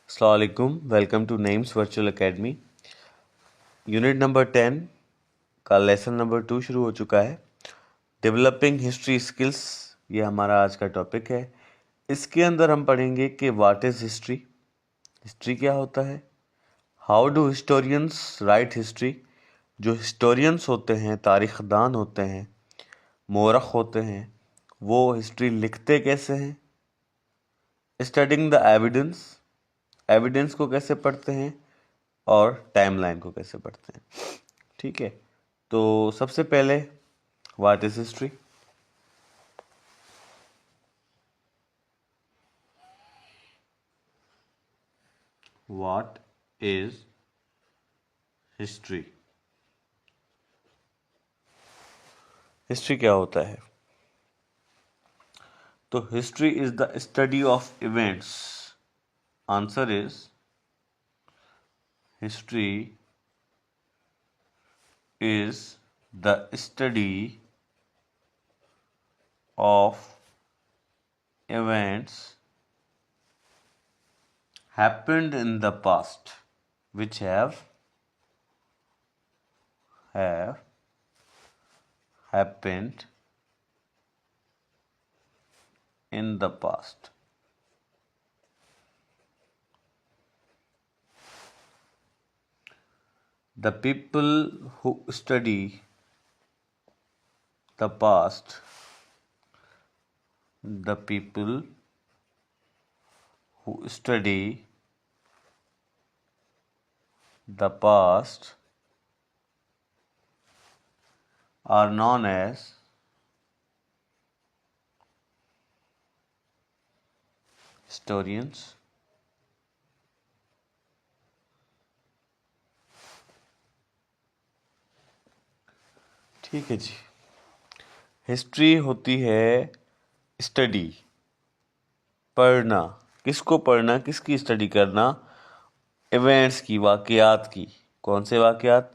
अस्सलाम वालेकुम, welcome two names virtual academy. Unit number 10 का लेसन नंबर 2 शुरू हो चुका है। डेवलपिंग हिस्ट्री स्किल्स, ये हमारा आज का टॉपिक है। इसके अंदर हम पढ़ेंगे कि व्हाट इज़ हिस्ट्री, हिस्ट्री क्या होता है, how do historians right history. जो हिस्टोरियंस होते हैं, तारीखदान होते हैं, मौरख होते हैं, वो हिस्ट्री लिखते कैसे हैं। स्टडिंग द एविडेंस, एविडेंस को कैसे पढ़ते हैं और टाइमलाइन को कैसे पढ़ते हैं। ठीक है, तो सबसे पहले what is history. What is history, history क्या होता है। तो history is the study of events. Answer is history is the study of events happened in the past which have happened in the past. The people who study the past, the people who study the past are known as historians. ठीक है जी, history होती है study, पढ़ना। किसको पढ़ना, किसकी study करना, events की, वाक़यात की। कौन से वाक़यात?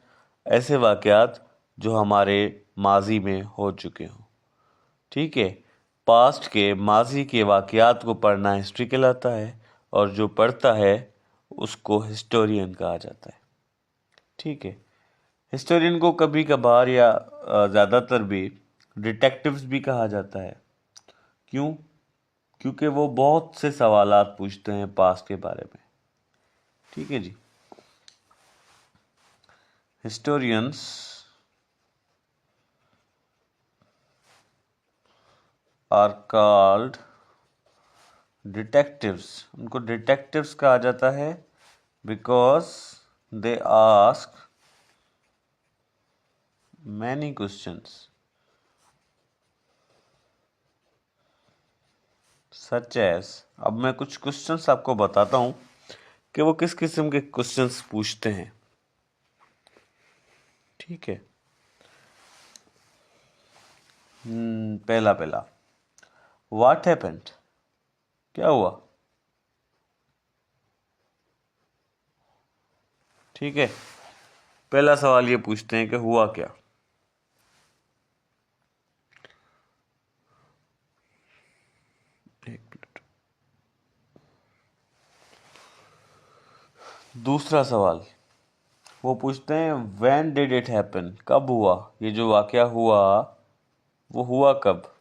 ऐसे वाक़यात जो हमारे माजी में हो चुके हों। ठीक है, पास्ट के, माजी के वाक़यात को पढ़ना हिस्ट्री कहलाता है, और जो पढ़ता है उसको हिस्टोरियन कहा जाता है। ठीक है, हिस्टोरियन को कभी कभार या ज़्यादातर भी डिटेक्टिव्स भी कहा जाता है। क्यों? क्योंकि वो बहुत से सवालात पूछते हैं पास्ट के बारे में। ठीक है जी, हिस्टोरियंस आर कॉल्ड डिटेक्टिव्स। उनको डिटेक्टिव्स कहा जाता है because they ask many questions such as. अब मैं कुछ क्वेश्चंस आपको बताता हूं कि वो किस किस्म के क्वेश्चंस पूछते हैं। ठीक है, पहला व्हाट हैपेंड, क्या हुआ। ठीक है, पहला सवाल ये पूछते हैं कि हुआ क्या। एक मिनट। दूसरा सवाल वो पूछते हैं व्हेन डिड इट हैपन, कब हुआ, ये जो वाकया हुआ वो हुआ कब।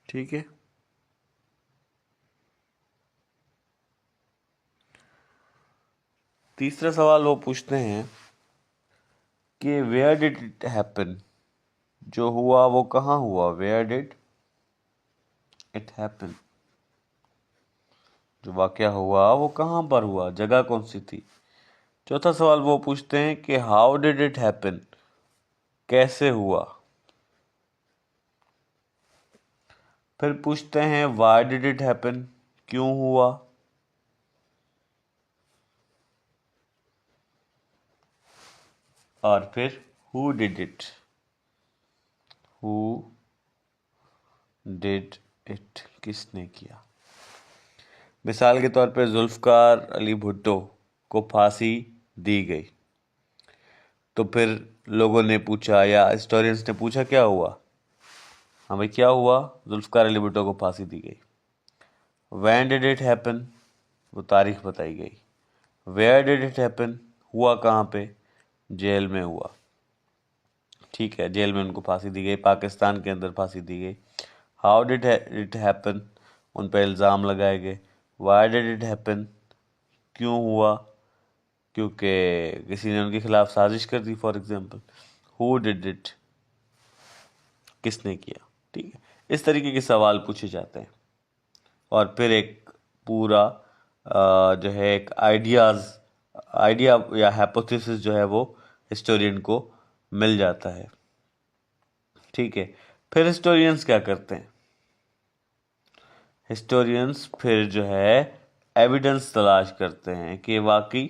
ठीक है, तीसरा सवाल वो पूछते हैं कि वेयर डिड इट हैपन, जो हुआ वो कहाँ हुआ। वेयर डिड इट हैपन, जो वाकया हुआ वो कहाँ पर हुआ, जगह कौन सी थी। चौथा सवाल वो पूछते हैं कि हाउ डिड इट हैपन, कैसे हुआ। फिर पूछते हैं व्हाई डिड इट हैपन, क्यों हुआ। और फिर who did it, who did it, किसने किया। मिसाल के तौर पे जुल्फ़कार अली भुट्टो को फांसी दी गई, तो फिर लोगों ने पूछा या हिस्टोरियंस ने पूछा क्या हुआ। हाँ भाई, क्या हुआ? जुल्फकार अली भुट्टो को फांसी दी गई। When did it happen? वो तारीख बताई गई। Where did it happen? हुआ कहाँ पे? जेल में हुआ। ठीक है, जेल में उनको फांसी दी गई, पाकिस्तान के अंदर फांसी दी गई। How did it happen? उन पर इल्ज़ाम लगाए गए। Why did it happen? क्यों हुआ? क्योंकि किसी ने उनके खिलाफ साजिश कर दी, for example. Who did it? किसने किया? ठीक है, इस तरीके के सवाल पूछे जाते हैं और फिर एक पूरा जो है एक आइडिया या हाइपोथेसिस जो है वो हिस्टोरियन को मिल जाता है। ठीक है, फिर हिस्टोरियंस क्या करते हैं? हिस्टोरियंस फिर जो है एविडेंस तलाश करते हैं कि वाकई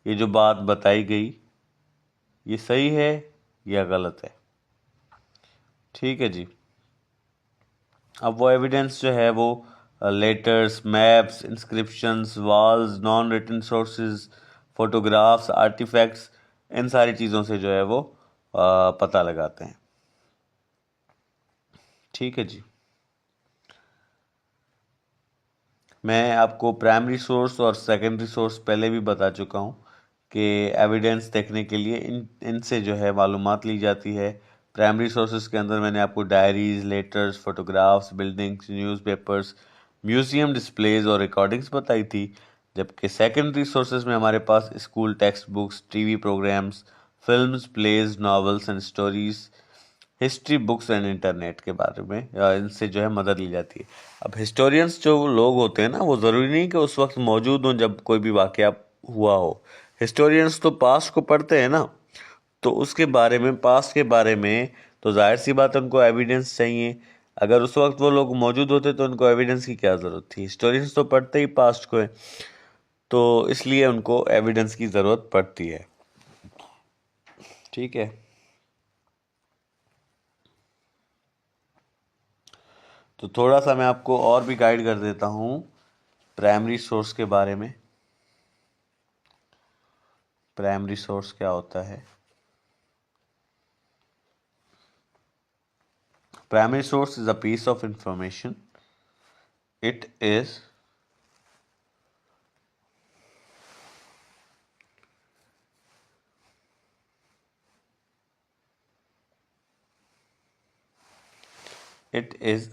ये जो बात बताई गई ये सही है या गलत है। ठीक है जी। अब वो एविडेंस जो है वो letters, maps, inscriptions, walls, non written sources, photographs, artifacts, इन सारी चीज़ों से जो है वो पता लगाते हैं। ठीक है जी। मैं आपको प्राइमरी सोर्स और सेकेंडरी सोर्स पहले भी बता चुका हूँ कि एविडेंस देखने के लिए इनसे जो है मालूमात ली जाती है। प्राइमरी सोर्सेज के अंदर मैंने आपको diaries, letters, photographs, buildings, newspapers, museum displays और रिकॉर्डिंग्स बताई थी। जबकि सेकेंडरी सोर्सेज में हमारे पास school textbooks, TV programmes, films, plays, novels and stories, history books and internet के बारे में इनसे जो है मदद ली जाती है। अब हिस्टोरियंस जो लोग होते हैं ना, वो ज़रूरी नहीं कि उस वक्त मौजूद हों जब कोई भी वाक़या हुआ हो। हिस्टोरियंस तो पास्ट को पढ़ते हैं ना, तो उसके बारे में, पास्ट के बारे में तो जाहिर सी बात है उनको एविडेंस चाहिए। अगर उस वक्त वो लोग मौजूद होते तो उनको एविडेंस की क्या ज़रूरत थी? हिस्टोरियंस तो पढ़ते ही पास्ट को है, तो इसलिए उनको एविडेंस की ज़रूरत पड़ती है। ठीक है, तो थोड़ा सा मैं आपको और भी गाइड कर देता हूँ प्राइमरी सोर्स के बारे में। प्राइमरी सोर्स क्या होता है? Primary source is a piece of information. It is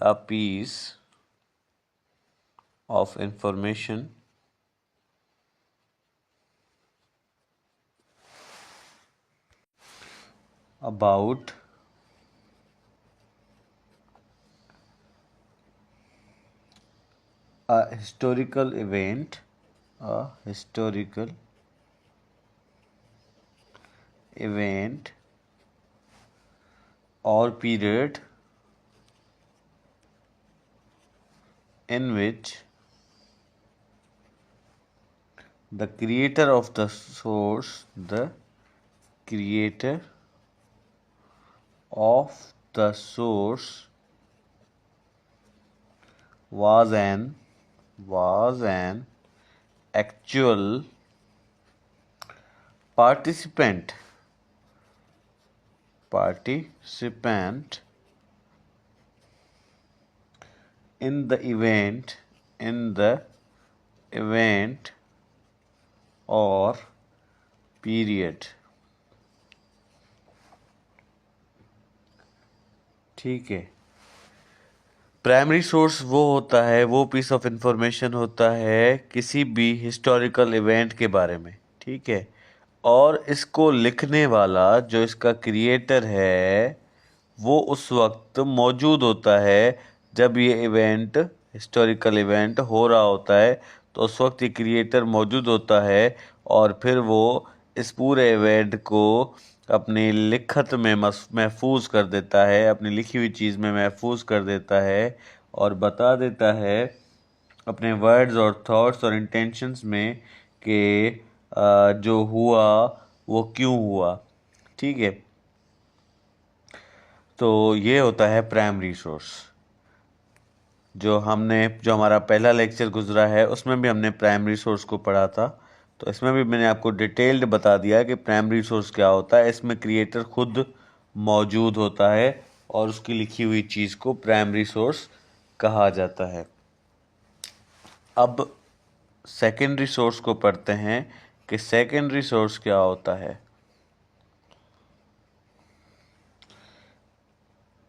a piece of information about a historical event, or period in which the creator of the source was an actual participant in the event or period। ठीक है, primary source वो होता है, वो piece of information होता है किसी भी हिस्टोरिकल इवेंट के बारे में। ठीक है, और इसको लिखने वाला जो इसका क्रिएटर है वो उस वक्त मौजूद होता है जब ये इवेंट, हिस्टोरिकल इवेंट हो रहा होता है, तो उस वक्त ये क्रिएटर मौजूद होता है और फिर वो इस पूरे इवेंट को अपनी लिखत में महफूज कर देता है, अपनी लिखी हुई चीज़ में महफूज कर देता है और बता देता है अपने वर्ड्स और थॉट्स और इंटेंशंस में कि जो हुआ वो क्यों हुआ। ठीक है, तो ये होता है प्राइमरी सोर्स। जो हमारा पहला लेक्चर गुजरा है उसमें भी हमने प्राइमरी सोर्स को पढ़ा था, तो इसमें भी मैंने आपको डिटेल्ड बता दिया कि प्राइमरी सोर्स क्या होता है। इसमें क्रिएटर खुद मौजूद होता है और उसकी लिखी हुई चीज़ को प्राइमरी सोर्स कहा जाता है। अब सेकेंडरी सोर्स को पढ़ते हैं कि सेकेंडरी सोर्स क्या होता है।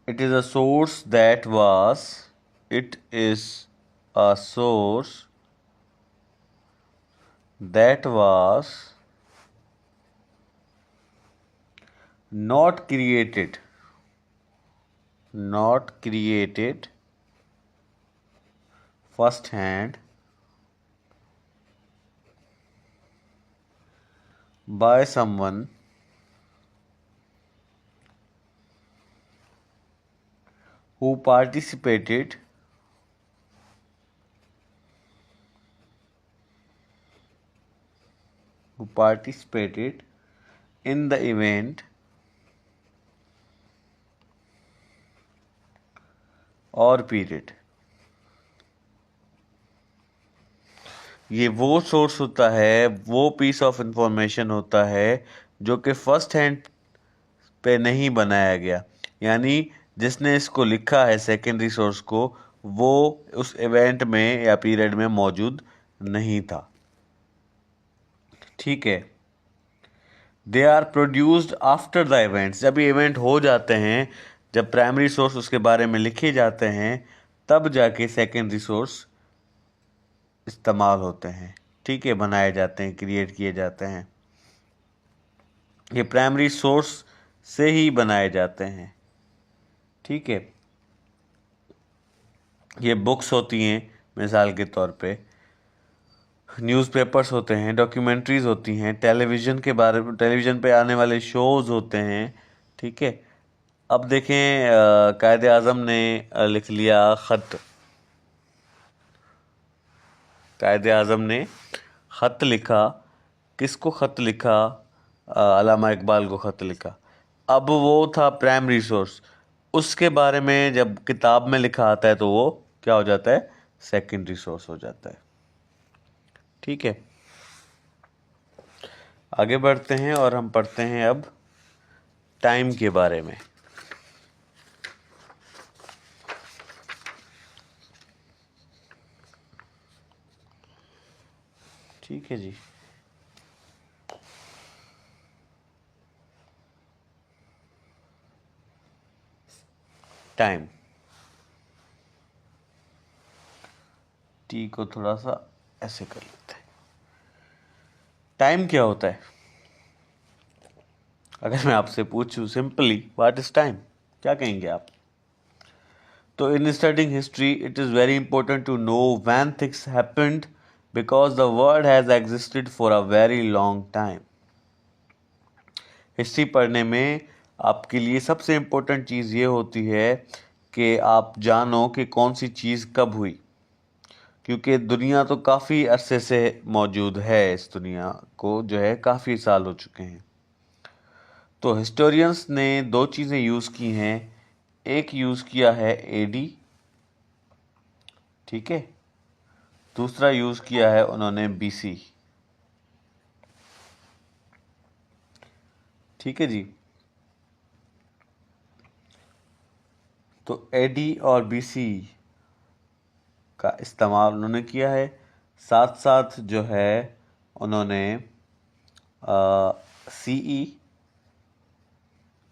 It is a source that was it is a source that was not created first hand by someone who participated in the event or period। ये वो सोर्स होता है, वो पीस ऑफ इंफॉर्मेशन होता है जो कि फर्स्ट हैंड पे नहीं बनाया गया, यानी जिसने इसको लिखा है सेकेंडरी सोर्स को, वो उस इवेंट में या पीरियड में मौजूद नहीं था। ठीक है। They are produced after the events, जब ये इवेंट हो जाते हैं, जब प्राइमरी सोर्स उसके बारे में लिखे जाते हैं, तब जाके सेकेंडरी सोर्स इस्तेमाल होते हैं। ठीक है, बनाए जाते हैं, क्रिएट किए जाते हैं। ये प्राइमरी सोर्स से ही बनाए जाते हैं। ठीक है। ये बुक्स होती हैं, मिसाल के तौर पे न्यूज़पेपर्स होते हैं, डॉक्यूमेंट्रीज होती हैं, टेलीविज़न पे आने वाले शोज़ होते हैं। ठीक है। अब देखें, कायदे आज़म ने लिख लिया ख़त। कायदे आज़म ने ख़त लिखा। किसको ख़त लिखा? अल्लामा इकबाल को ख़त लिखा। अब वो था प्राइमरी सोर्स। उसके बारे में जब किताब में लिखा आता है तो वो क्या हो जाता है? सेकेंडरी सोर्स हो जाता है। ठीक है। आगे बढ़ते हैं और हम पढ़ते हैं अब टाइम के बारे में। ठीक है जी। टाइम, टी को थोड़ा सा ऐसे कर लेते हैं। टाइम क्या होता है? अगर मैं आपसे पूछूं सिंपली व्हाट इज टाइम, क्या कहेंगे आप? तो in studying history it is very important to know when things happened because the world has existed for a very long time. History पढ़ने में आपके लिए सबसे इम्पोर्टेंट चीज़ ये होती है कि आप जानो कि कौन सी चीज़ कब हुई, क्योंकि दुनिया तो काफ़ी अरसे से मौजूद है। इस दुनिया को जो है काफ़ी साल हो चुके हैं। तो हिस्टोरियंस ने दो चीज़ें यूज़ की हैं। एक यूज़ किया है एडी, ठीक है, दूसरा यूज़ किया है उन्होंने बीसी। ठीक है जी। तो एडी और बीसी का इस्तेमाल उन्होंने किया है, साथ साथ जो है उन्होंने सीई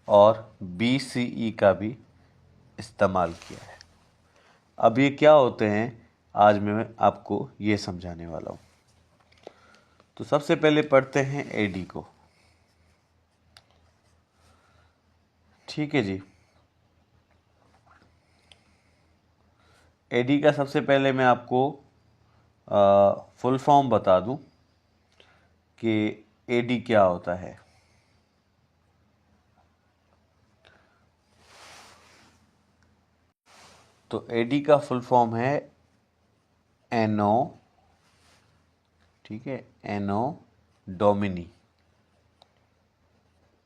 और बीसीई का भी इस्तेमाल किया है। अब ये क्या होते हैं, आज मैं आपको ये समझाने वाला हूँ। तो सबसे पहले पढ़ते हैं एडी को। ठीक है जी। एडी का सबसे पहले मैं आपको फुल फॉर्म बता दूं कि एडी क्या होता है। तो एडी का फुल फॉर्म है एनो, ठीक है, एनो डोमिनी।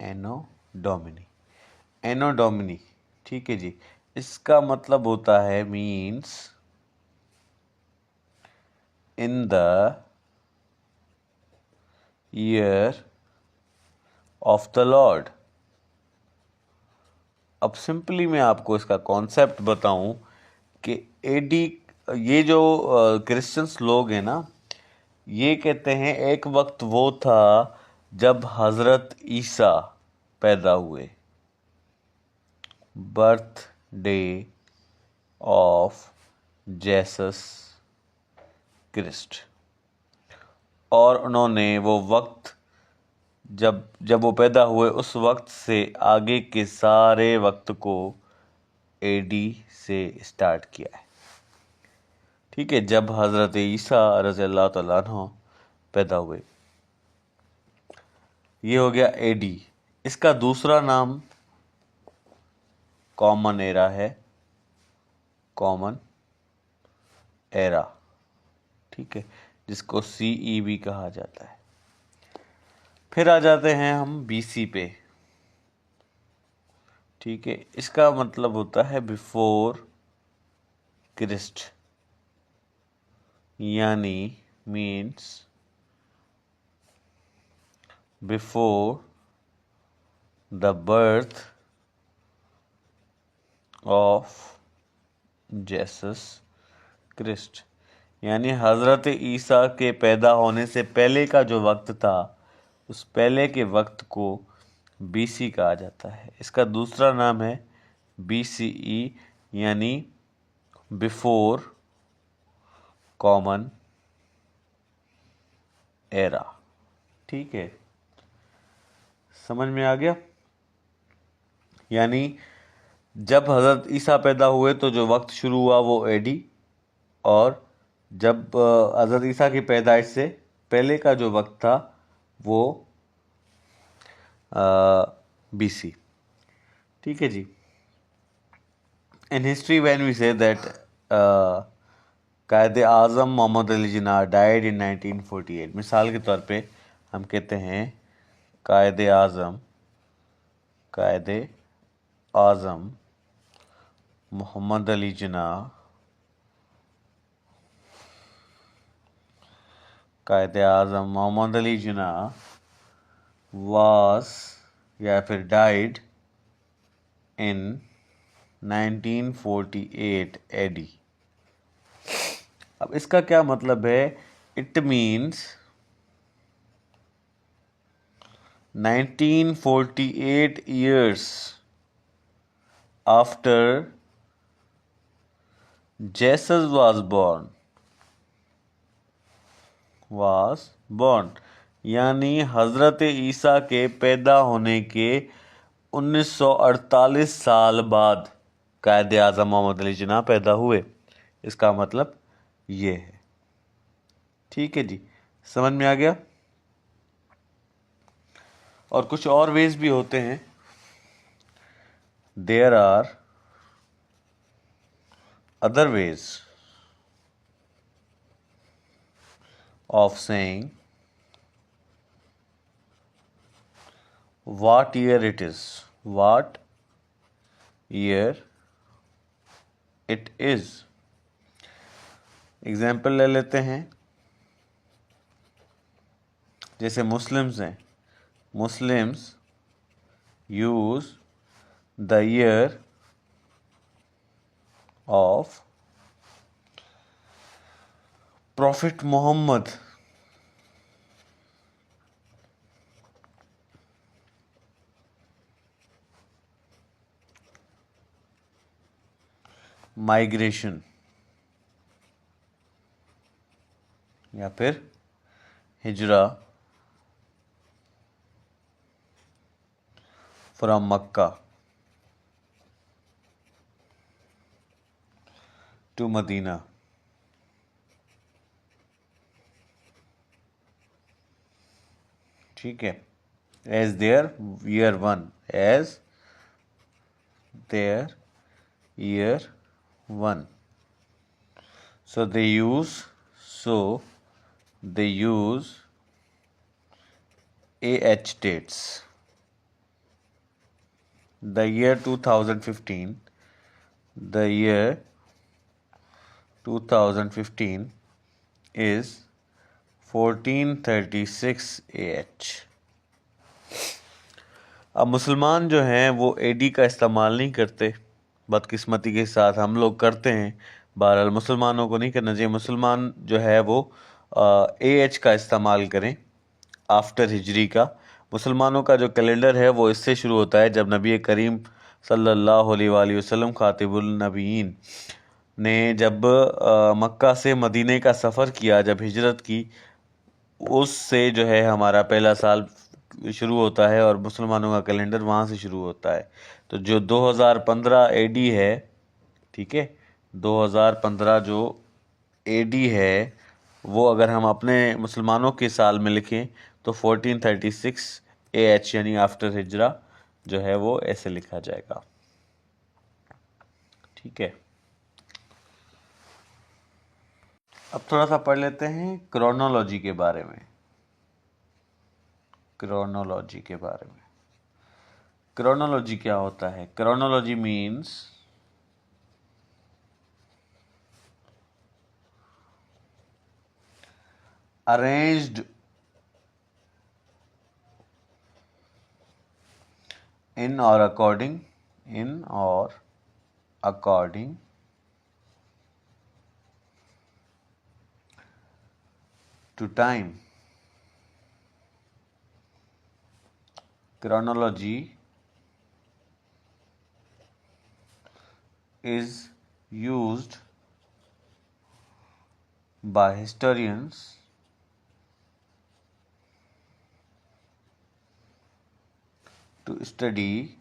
एनो डोमिनी, एनो डोमिनी। ठीक है जी। इसका मतलब होता है means in the year of the Lord. अब सिंपली मैं आपको इसका कॉन्सेप्ट बताऊं कि एडी, ये जो क्रिश्चियंस लोग हैं ना, ये कहते हैं एक वक्त वो था जब हज़रत ईसा पैदा हुए, birthday of Jesus Christ, और उन्होंने वो वक्त जब जब वो पैदा हुए उस वक्त से आगे के सारे वक्त को एडी से स्टार्ट किया है। ठीक है, जब हज़रत ईसा रज़ी अल्लाह तआला अन्हु पैदा हुए, ये हो गया एडी। इसका दूसरा नाम कॉमन एरा है, कॉमन एरा, ठीक है, जिसको सीई भी कहा जाता है। फिर आ जाते हैं हम बीसी पे। ठीक है, इसका मतलब होता है बिफोर क्रिस्ट, यानी means before the birth of Jesus Christ, यानी हज़रत ईसा के पैदा होने से पहले का जो वक्त था, उस पहले के वक्त को बीसी कहा जाता है। इसका दूसरा नाम है बीसीई, यानी बिफोर कॉमन एरा। ठीक है, समझ में आ गया? यानी जब हज़रत ईसा पैदा हुए तो जो वक्त शुरू हुआ वो एडी, और जब हज़रत ईसा की पैदाइश से पहले का जो वक्त था वो बीसी। ठीक है जी। In history when we say that Quaid Azam Mohammad Ali Jinnah died in 1948, मिसाल के तौर पे हम कहते हैं कायदे आज़म मोहम्मद अली जिन्ना, कायदे आज़म मोहम्मद अली जिन्ना वाज या फिर डाइड इन 1948 एडी। अब इसका क्या मतलब है? It means 1948 years after Jesus was born, यानी हज़रत ईसा के पैदा होने के 1948 साल बाद कायदे आज़म मोहम्मद अली जिन्ना पैदा हुए। इसका मतलब ये है। ठीक है जी, समझ में आ गया? और कुछ और वेज भी होते हैं। There are other ways of saying what year it is, what year it is। Example ले लेते हैं, जैसे मुस्लिम्स हैं, Muslims use the year of prophet Mohammed migration, या फिर हिजरा फ्रॉम मक्का टू मदीना। ठीक है, as their year one, as their year one. So they use AH dates. The year 2015 is 1436 AH. अब मुसलमान जो हैं वो एडी का इस्तेमाल नहीं करते, बदकिस्मती के साथ हम लोग करते हैं। बहरहाल मुसलमानों को नहीं करना चाहिए। मुसलमान जो है वो एएच का इस्तेमाल करें आफ्टर हिजरी का। मुसलमानों का जो कैलेंडर है वो इससे शुरू होता है जब नबी करीम सल्लल्लाहु अलैहि वसल्लम खातिबुल नबीयीन ने जब मक्का से मदीने का सफ़र किया, जब हिजरत की, उससे जो है हमारा पहला साल शुरू होता है और मुसलमानों का कैलेंडर वहाँ से शुरू होता है। तो जो 2015 एडी है, ठीक है, 2015 जो एडी है वो अगर हम अपने मुसलमानों के साल में लिखें तो 1436 एएच यानी आफ्टर हिजरा जो है वो ऐसे लिखा जाएगा। ठीक है, अब थोड़ा सा पढ़ लेते हैं क्रोनोलॉजी के बारे में। क्रोनोलॉजी के बारे में, क्रोनोलॉजी क्या होता है? Chronology means arranged in or according to time. Chronology is used by historians to study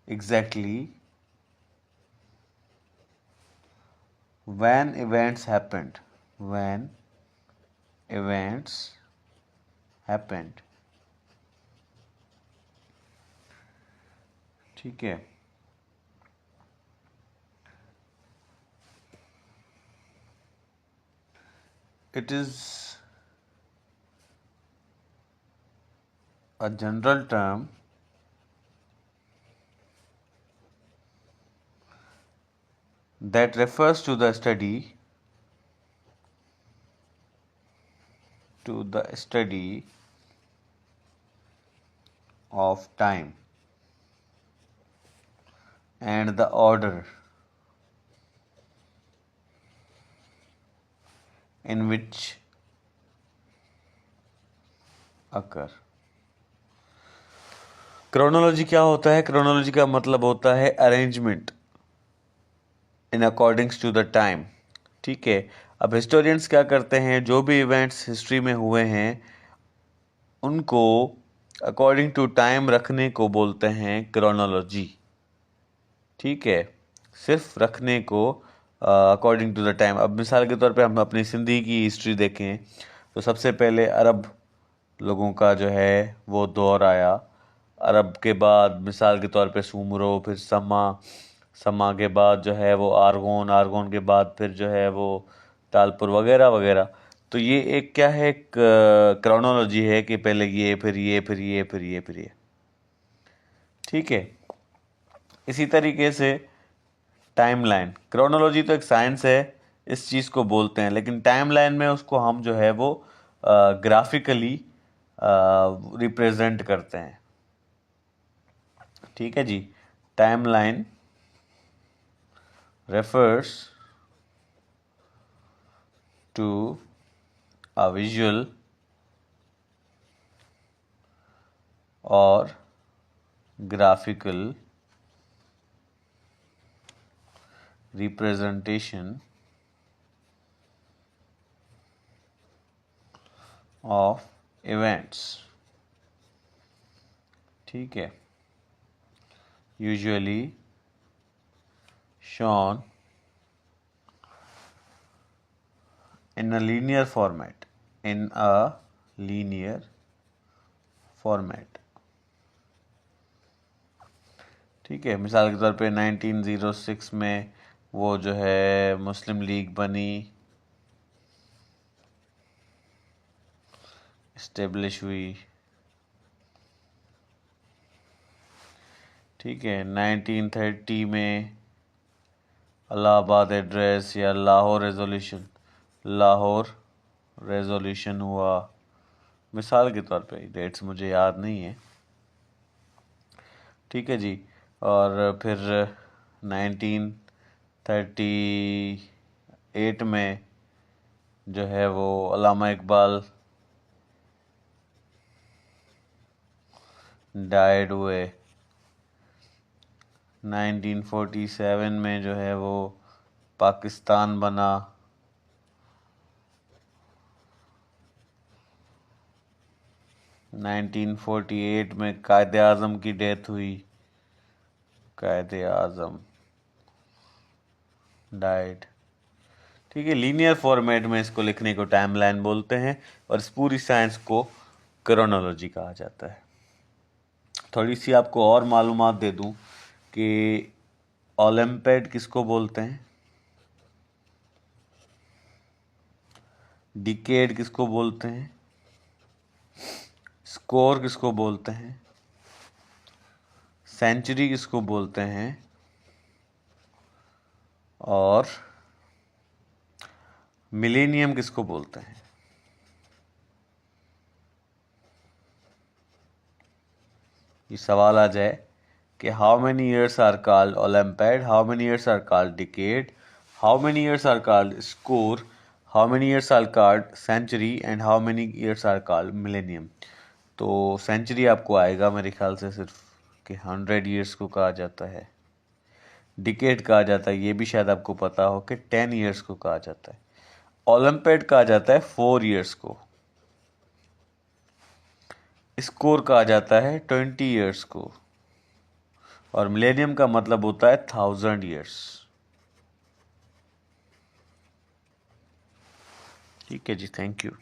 exactly when events happened. When events happened. ठीक है, it is a general term that refers to the study of time and the order in which occur. Chronology क्या होता है? Chronology का मतलब होता है arrangement in according to the time. ठीक है, अब हिस्टोरियंस क्या करते हैं, जो भी इवेंट्स हिस्ट्री में हुए हैं उनको अकॉर्डिंग टू टाइम रखने को बोलते हैं क्रोनोलॉजी। ठीक है, सिर्फ रखने को अकॉर्डिंग टू द टाइम। अब मिसाल के तौर पे हम अपनी सिंधी की हिस्ट्री देखें तो सबसे पहले अरब लोगों का जो है वो दौर आया। अरब के बाद मिसाल के तौर पे सुमरो, फिर समा के बाद जो है वो आर्गोन के बाद फिर जो है वो तालपुर वगैरह वगैरह। तो ये एक क्या है, एक क्रोनोलॉजी है कि पहले ये फिर ये फिर ये फिर ये फिर ये। ठीक है, इसी तरीके से टाइमलाइन, क्रोनोलॉजी तो एक साइंस है, इस चीज़ को बोलते हैं, लेकिन टाइमलाइन में उसको हम जो है वो ग्राफिकली रिप्रेजेंट करते हैं। ठीक है जी, timeline refers to a visual or graphical representation of events। ठीक है, usually shown in a linear format, ठीक है, मिसाल के तौर पे 1906 में वो जो है मुस्लिम लीग बनी, इस्टेब्लिश हुई। ठीक है, 1930 में इलाहाबाद एड्रेस या लाहौर रेजोल्यूशन हुआ। मिसाल के तौर पे, डेट्स मुझे याद नहीं है। ठीक है जी। और फिर 1938 में जो है वो अल्लामा इकबाल डाइड हुए। 1947 में जो है वो पाकिस्तान बना। 1948 में कायदे आज़म की डेथ हुई। कायदे आज़म डाइड। ठीक है, लीनियर फॉर्मेट में इसको लिखने को टाइमलाइन बोलते हैं और इस पूरी साइंस को क्रोनोलॉजी कहा जाता है। थोड़ी सी आपको और मालूमात दे दूं कि ओलंपियाड किसको बोलते हैं, डिकेड किसको बोलते हैं, स्कोर किसको बोलते हैं, सेंचुरी किसको बोलते हैं, और मिलेनियम किसको बोलते हैं। ये सवाल आ जाए कि how many years are called olympiad, how many years are called decade, how many years are called score, how many years are called century and how many years are called millennium. तो century आपको आएगा मेरे ख्याल से सिर्फ कि 100 years को कहा जाता है। डिकेड कहा जाता है, ये भी शायद आपको पता हो कि 10 ईयर्स को कहा जाता है। ओलंपियाड कहा जाता है 4 ईयर्स को। स्कोर कहा जाता है 20 ईयर्स को। और मिलेनियम का मतलब होता है 1000 ईयर्स। ठीक है जी, थैंक यू।